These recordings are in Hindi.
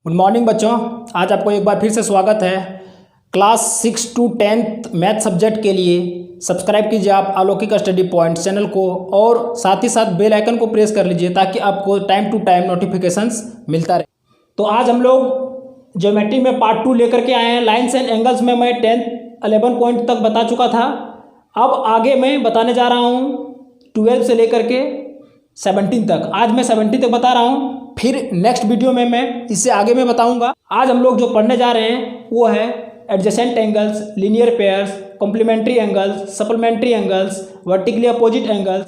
गुड मॉर्निंग बच्चों, आज आपको एक बार फिर से स्वागत है। Class 6 to 10th math subject के लिए सब्सक्राइब कीजिए आप अलौकिक स्टडी पॉइंट चैनल को और साथ ही साथ बेल आइकन को प्रेस कर लीजिए ताकि आपको टाइम टू टाइम नोटिफिकेशंस मिलता रहे। तो आज हम लोग ज्योमेट्री में पार्ट 2 लेकर के आए हैं। लाइन्स एंड एंगल्स में मैं 11 पॉइंट तक बता चुका था। अब आगे मैं बताने जा रहा हूँ 12 से लेकर के 17 तक। आज मैं 17 तक बता रहा हूँ, फिर नेक्स्ट वीडियो में मैं इससे आगे में बताऊंगा। आज हम लोग जो पढ़ने जा रहे हैं वो है adjacent angles, linear pairs, complementary angles, supplementary angles, vertically opposite angles,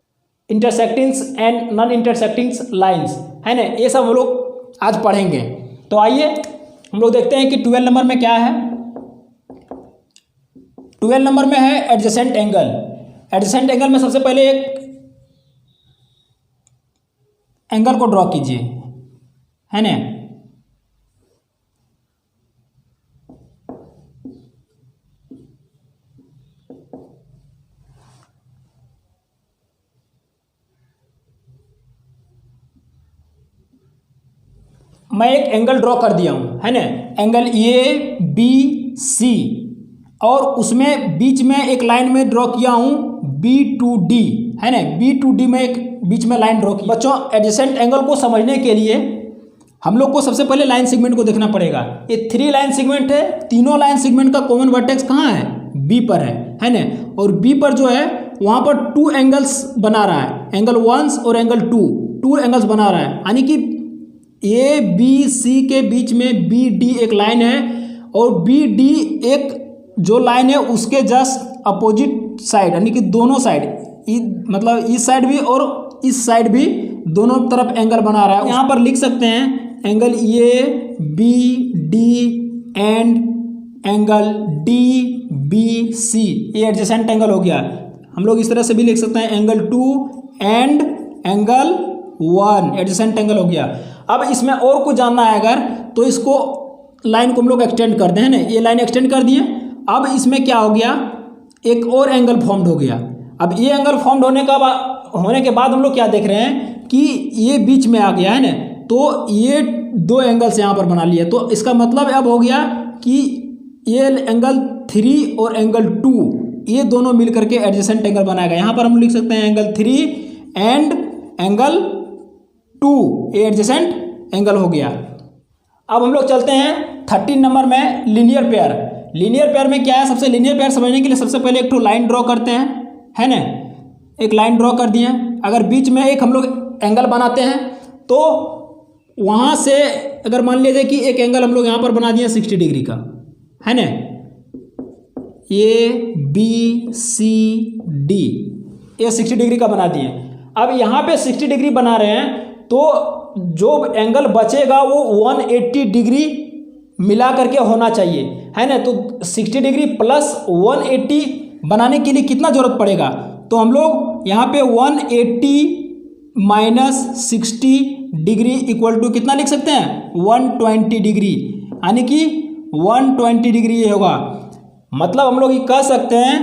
intersectings and non intersectings lines, है ना। ये सब हम लोग आज पढ़ेंगे। तो आइए हम लोग देखते हैं कि 12 नंबर में क्या है। 12 नंबर में है एडजेसेंट एंगल। एडजेसेंट एंगल में सबसे पहले एक एंगल को ड्रॉ कीजिए, है ना। मैं एक एंगल ड्रॉ कर दिया हूं, है ना। एंगल ए बी सी और उसमें बीच में एक लाइन में ड्रॉ किया हूं बी टू डी, है ना। बी टू डी में एक बीच में लाइन ड्रॉ की। बच्चों, एडजेसेंट एंगल को समझने के लिए हम लोग को सबसे पहले लाइन सेगमेंट को देखना पड़ेगा। ये 3 लाइन सेगमेंट है। तीनों लाइन सेगमेंट का कॉमन वर्टेक्स कहाँ है? बी पर है ना। और बी पर जो है वहाँ पर 2 एंगल्स बना रहा है, एंगल 1 और एंगल 2 एंगल्स बना रहा है। यानी कि ए बी सी के बीच में बी डी एक लाइन है और बी डी एक जो लाइन है उसके जस्ट अपोजिट साइड, यानी कि दोनों साइड, मतलब इस साइड भी और इस साइड भी दोनों तरफ एंगल बना रहा है। यहाँ पर लिख सकते हैं angle A B D and angle D B C, ये एडजेसेंट एंगल हो गया। हम लोग इस तरह से भी लिख सकते हैं angle 2 and angle 1, adjacent angle हो गया। अब इसमें और कुछ जानना है अगर, तो इसको लाइन को हम लोग एक्सटेंड कर दें, है ना। ये लाइन एक्सटेंड कर दिए। अब इसमें क्या हो गया, एक और एंगल फॉर्म्ड हो गया। अब ये एंगल फॉर्म्ड होने के बाद हम लोग क्या देख रहे हैं कि ये बीच में आ गया, है ना। तो ये 2 एंगल्स यहाँ पर बना लिए। तो इसका मतलब अब हो गया कि ये एंगल 3 और एंगल 2 ये दोनों मिल करके एडजेसेंट एंगल बनाएगा। यहाँ पर हम लिख सकते हैं एंगल 3 एंड एंगल 2, ये एडजेसेंट एंगल हो गया। अब हम लोग चलते हैं 13 नंबर में लीनियर पेयर। लीनियर पेयर में क्या है, सबसे लीनियर पेयर समझने के लिए सबसे पहले एक लाइन ड्रॉ करते हैं, है ना। एक लाइन ड्रॉ कर दिए। अगर बीच में एक हम लोग एंगल बनाते हैं तो वहाँ से अगर मान लीजिए कि एक एंगल हम लोग यहाँ पर बना दिए 60 डिग्री का, है ना। ए बी सी डी ये 60 डिग्री का बना दिए। अब यहाँ पे 60 डिग्री बना रहे हैं तो जो एंगल बचेगा वो 180 डिग्री मिला करके होना चाहिए, है ना। तो 60 डिग्री प्लस 180 बनाने के लिए कितना जरूरत पड़ेगा, तो हम लोग यहाँ पे 180 माइनस 60 डिग्री इक्वल टू कितना लिख सकते हैं, 120 डिग्री, यानी कि 120 डिग्री ये होगा। मतलब हम लोग ये कह सकते हैं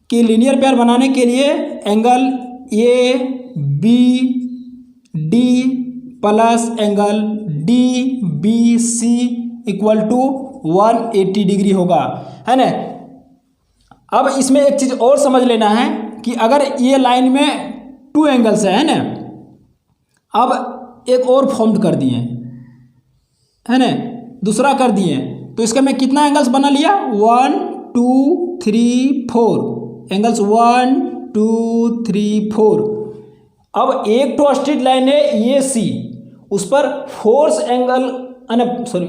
कि लीनियर पेयर बनाने के लिए angle A B D plus angle D B C equal to 180 degree होगा, है ना। अब इसमें एक चीज़ और समझ लेना है कि अगर ये लाइन में 2 एंगल्स है ना। अब एक और फॉर्म कर दिए, है ना, दूसरा कर दिए। तो इसका मैं कितना एंगल्स बना लिया, 1 2 3 4 एंगल्स, 1 2 3 4। अब एक तो स्ट्रेट लाइन है ये सी, उस पर फोर्स एंगल, सॉरी,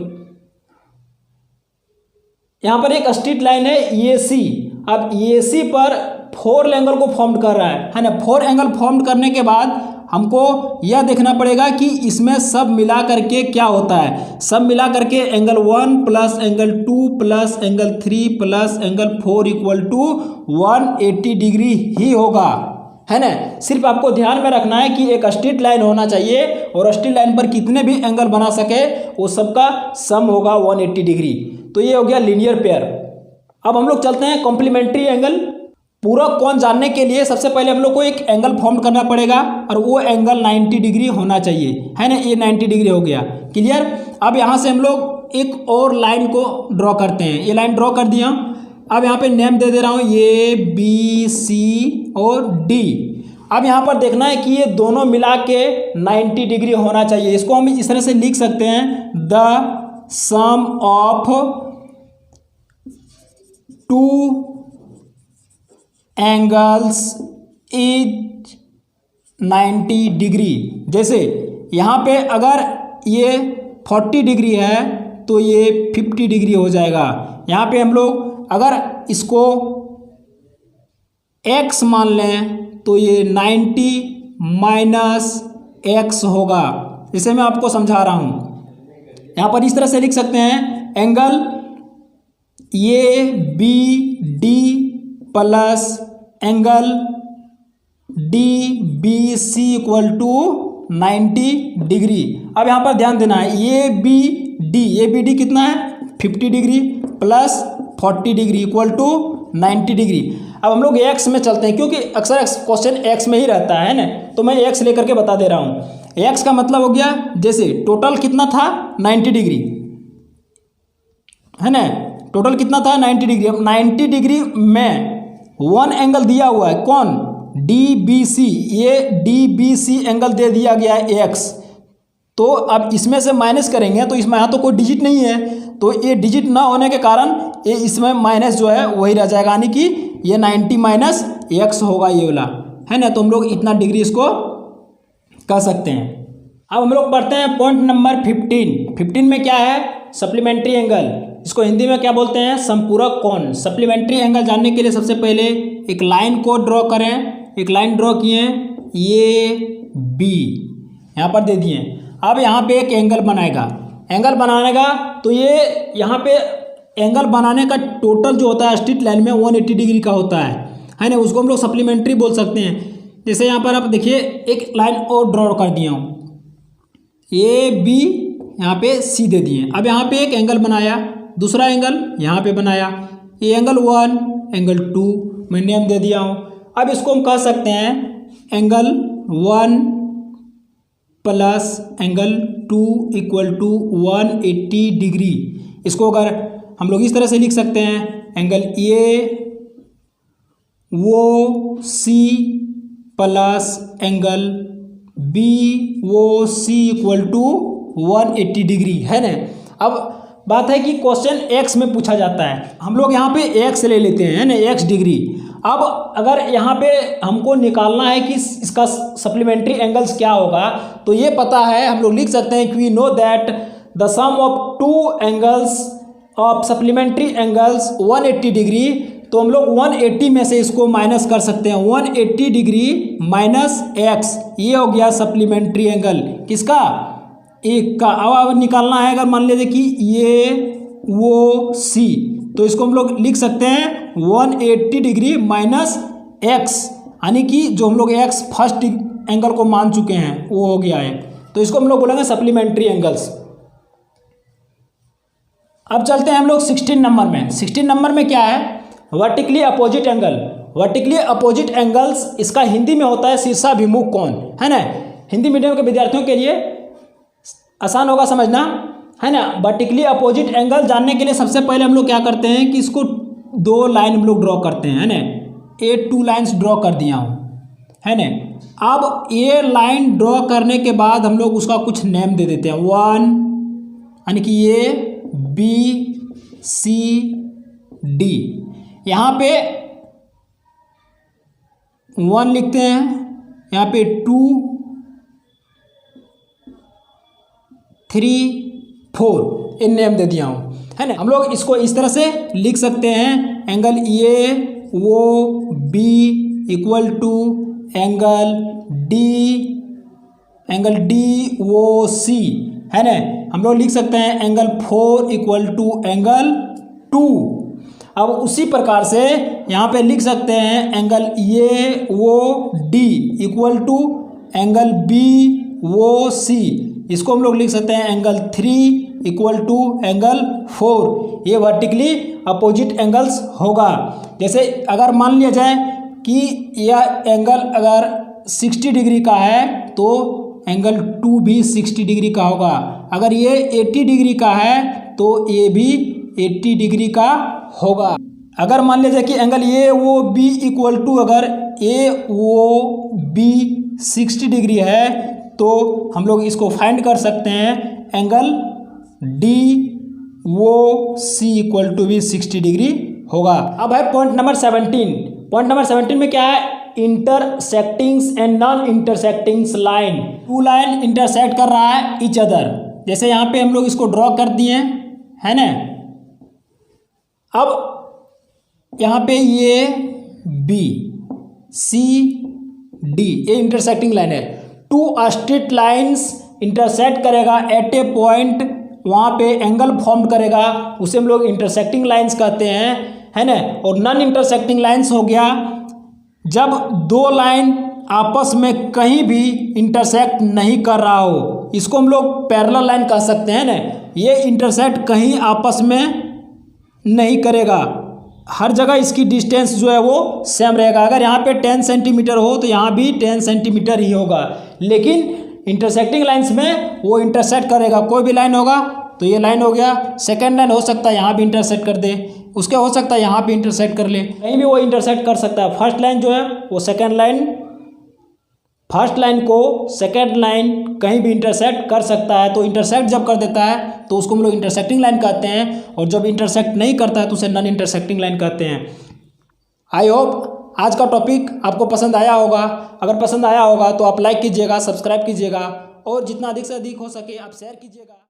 यहाँ पर एक स्ट्रेट लाइन है ये सी। अब ये सी पर 4 एंगल को फॉर्म कर रहा है ना। 4 एंगल फॉर्म करने के बाद हमको यह देखना पड़ेगा कि इसमें सब मिला करके क्या होता है। सब मिला करके angle 1 plus angle 2 plus angle 3 plus angle 4 equal to 180 degree ही होगा, है ना। सिर्फ आपको ध्यान में रखना है कि एक स्ट्रेट लाइन होना चाहिए और स्ट्रेट लाइन पर कितने भी एंगल बना सके वो सबका सम होगा 180 डिग्री। तो ये हो गया लीनियर पेयर। अब हम लोग चलते हैं कॉम्प्लीमेंट्री एंगल। पूरा कोण जानने के लिए सबसे पहले हम लोग को एक एंगल फॉर्म करना पड़ेगा और वो एंगल 90 डिग्री होना चाहिए, है ना। ये 90 डिग्री हो गया, क्लियर। अब यहाँ से हम लोग एक और लाइन को ड्रॉ करते हैं। ये लाइन ड्रॉ कर दिया। अब यहाँ पे नेम दे रहा हूँ ए बी सी और डी। अब यहाँ पर देखना है कि ये दोनों मिला के 90 डिग्री होना चाहिए। इसको हम इस तरह से लिख सकते हैं, the sum of two angles is 90 degree. जैसे यहाँ पे अगर ये 40 डिग्री है तो ये 50 डिग्री हो जाएगा। यहाँ पे हम लोग अगर इसको x मान लें तो ये 90 माइनस एक्स होगा। इसे मैं आपको समझा रहा हूँ। यहाँ पर इस तरह से लिख सकते हैं, angle A B D plus angle D B C equal to 90 degree. अब यहाँ पर ध्यान देना है, ए बी डी कितना है 50 degree plus 40 degree equal to 90 degree. अब हम लोग एक्स में चलते हैं, क्योंकि अक्सर क्वेश्चन एक्स में ही रहता है ना, तो मैं एक्स लेकर के बता दे रहा हूँ। एक्स का मतलब हो गया, जैसे टोटल कितना था 90 डिग्री है ना, टोटल कितना था 90 डिग्री। अब 90 डिग्री में वन एंगल दिया हुआ है, कौन, डी बी सी। ये डी बी सी एंगल दे दिया गया है एक्स। तो अब इसमें से माइनस करेंगे तो इसमें यहाँ तो कोई डिजिट नहीं है, तो ये डिजिट ना होने के कारण ये इसमें माइनस जो है वही रह जाएगा, यानी कि ये 90 माइनस एक्स होगा ये वाला, है ना। तो हम लोग इतना डिग्री इसको कर सकते हैं। अब हम लोग पढ़ते हैं पॉइंट नंबर 15। 15 में क्या है, सप्लीमेंट्री एंगल। इसको हिंदी में क्या बोलते हैं, संपूरक कोण। सप्लीमेंट्री एंगल जानने के लिए सबसे पहले एक लाइन को ड्रॉ करें। एक लाइन ड्रॉ किए, ए बी यहाँ पर दे दिए। अब यहाँ पे एक एंगल बनाएगा। एंगल बनाने का तो ये यहाँ पे एंगल बनाने का टोटल जो होता है स्ट्रेट लाइन में 180 डिग्री का होता है ना, उसको हम लोग सप्लीमेंट्री बोल सकते हैं। जैसे यहाँ पर आप देखिए एक लाइन और ड्रॉ कर दिया हूँ, ए बी यहाँ पे सी दे दिए। अब यहाँ पे एक एंगल बनाया, दूसरा एंगल यहाँ पे बनाया, ये एंगल 1 एंगल 2 मैं नेम दे दिया हूँ। अब इसको हम कह सकते हैं angle 1 plus angle 2 equal to 180 degree. इसको अगर हम लोग इस तरह से लिख सकते हैं, एंगल ए वो C plus angle B O C equal to 180 degree, है ना। अब बात है कि क्वेश्चन एक्स में पूछा जाता है, हम लोग यहाँ पे एक्स ले लेते हैं ना, एक्स डिग्री। अब अगर यहाँ पे हमको निकालना है कि इसका सप्लीमेंट्री एंगल्स क्या होगा, तो ये पता है, हम लोग लिख सकते हैं कि we know that the sum of two angles of supplementary angles 180 degree. तो हम लोग 180 में से इसको माइनस कर सकते हैं, 180 डिग्री माइनस एक्स, ये हो गया सप्लीमेंट्री एंगल किसका, एक का। अब निकालना है, अगर मान लीजिए कि ये वो सी, तो इसको हम लोग लिख सकते हैं 180 डिग्री माइनस एक्स, यानी कि जो हम लोग एक्स फर्स्ट एंगल को मान चुके हैं वो हो गया है, तो इसको हम लोग बोलेंगे सप्लीमेंट्री एंगल्स। अब चलते हैं हम लोग 16 नंबर में। 16 नंबर में क्या है, vertically opposite angle. Vertically opposite angles इसका हिंदी में होता है शीर्षाभिमुख कोण, है ना। हिंदी मीडियम के विद्यार्थियों के लिए आसान होगा समझना, है ना। वर्टिकली अपोजिट एंगल जानने के लिए सबसे पहले हम लोग क्या करते हैं कि इसको दो लाइन हम लोग ड्रॉ करते हैं, है ना। ये 2 लाइन्स ड्रॉ कर दिया हूँ, है ना। अब ये लाइन ड्रॉ करने के बाद हम लोग उसका कुछ नेम दे देते हैं, 1 यानी कि ये बी सी डी। यहाँ पे 1 लिखते हैं, यहाँ पे 2 3 4 इन नेम दे दिया हूँ, है ना। हम लोग इसको इस तरह से लिख सकते हैं, angle A O B equal to angle D O C, है ना। हम लोग लिख सकते हैं एंगल 4 इक्वल टू एंगल 2। अब उसी प्रकार से यहाँ पे लिख सकते हैं angle A O D equal to angle B O C. इसको हम लोग लिख सकते हैं एंगल 3 इक्वल टू एंगल 4। ये वर्टिकली अपोजिट एंगल्स होगा। जैसे अगर मान लिया जाए कि यह एंगल अगर 60 डिग्री का है तो एंगल 2 भी 60 डिग्री का होगा। अगर ये 80 डिग्री का है तो ये भी 80 डिग्री का होगा। अगर मान लीजिए कि angle A O B equal to अगर ए ओ बी 60 डिग्री है तो हम लोग इसको फाइंड कर सकते हैं angle D O C equal to भी 60 डिग्री होगा। अब है पॉइंट नंबर 17। पॉइंट नंबर 17 में क्या है, intersectings and non intersectings line. Two line intersect कर रहा है ईच अदर। जैसे यहाँ पे हम लोग इसको ड्रॉ कर दिए है ना। अब यहाँ पे ये बी सी डी ये इंटरसेक्टिंग लाइन है। टू स्ट्रेट लाइंस इंटरसेक्ट करेगा एट ए पॉइंट, वहाँ पे एंगल फॉर्म करेगा, उसे हम लोग इंटरसेक्टिंग लाइंस कहते हैं है ना। और नॉन इंटरसेक्टिंग लाइंस हो गया जब दो लाइन आपस में कहीं भी इंटरसेक्ट नहीं कर रहा हो, इसको हम लोग पैरेलल लाइन कह सकते हैं ना। ये इंटरसेक्ट कहीं आपस में नहीं करेगा, हर जगह इसकी डिस्टेंस जो है वो सेम रहेगा। अगर यहाँ पे 10 सेंटीमीटर हो तो यहाँ भी 10 सेंटीमीटर ही होगा, लेकिन इंटरसेक्टिंग लाइंस में वो इंटरसेक्ट करेगा। कोई भी लाइन होगा तो ये लाइन हो गया, सेकंड लाइन हो सकता है यहाँ भी इंटरसेक्ट कर दे, उसके हो सकता है यहाँ भी इंटरसेक्ट कर ले, कहीं भी वो इंटरसेक्ट कर सकता है। फर्स्ट लाइन जो है वो सेकंड लाइन, फर्स्ट लाइन को सेकंड लाइन कहीं भी इंटरसेक्ट कर सकता है। तो इंटरसेक्ट जब कर देता है तो उसको हम लोग इंटरसेक्टिंग लाइन कहते हैं, और जब इंटरसेक्ट नहीं करता है तो उसे नॉन इंटरसेक्टिंग लाइन कहते हैं। आई होप आज का टॉपिक आपको पसंद आया होगा। अगर पसंद आया होगा तो आप लाइक कीजिएगा, सब्सक्राइब कीजिएगा, और जितना अधिक से अधिक हो सके आप शेयर कीजिएगा।